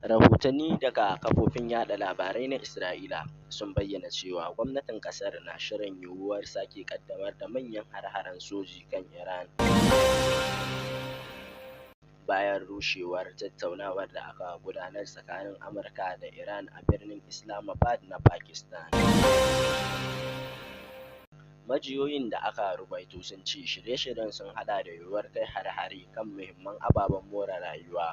Rahotanni daga kafofin yaɗa labarai na Isra'ila sun bayyana cewa gwamnatin ƙasar na shirin yiwuwar sake ƙaddamar da manyan hare-haren soji kan Iran bayan rushewar tattaunawar da aka gudanar tsakanin Amurka da Iran a birnin Islamabad na Pakistan. Majiyoyin da aka ruwaito sun ce shirye-shiryen sun haɗa da yiwuwar kai hare-hare kan muhimman ababen more rayuwa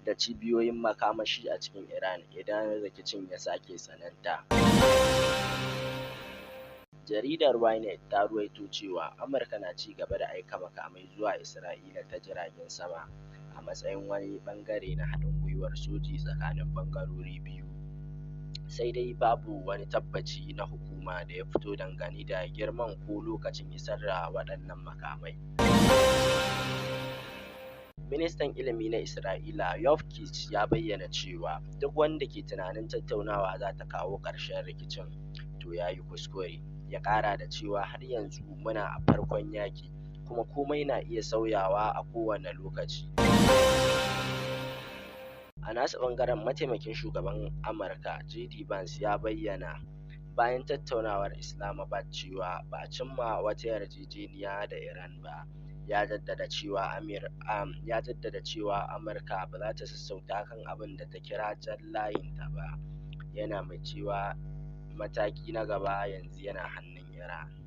da cibiyoyin makamashi a cikin Iran idan rikicin ya sake tsananta. Jaridar Ynet ta ruwaito cewa Amurka na ci gaba da aika makamai zuwa Isra'ila ta jiragen sama a matsayin wani ɓangare na haɗin gwiwar soji tsakanin ɓangarori biyu, sai dai babu wani tabbaci na hukuma da ya fito dangane da girman ko lokacin isar da waɗannan makamai. Ministan Ilimi na Isra'ila Yoav Kitch ya bayyana cewa duk wanda ke tunanin tattaunawa za ta kawo ƙarshen rikicin to ya yi kuskure. Ya ƙara da cewa har yanzu muna a farkon yaƙi kuma komai na iya sauyawa a kowane lokaci. A nasa ɓangaren, mataimakin shugaban Amurka JD Vance ya bayyana bayan tattaunawar Islamabad cewa ba a cimma wata yarjejeniya da Iran ba. Ya jaddada cewa Amurka ba za ta sassauta kan abin da ta kira jan layinta ba, yana mai cewa mataki na gaba yanzu yana hannun Iran.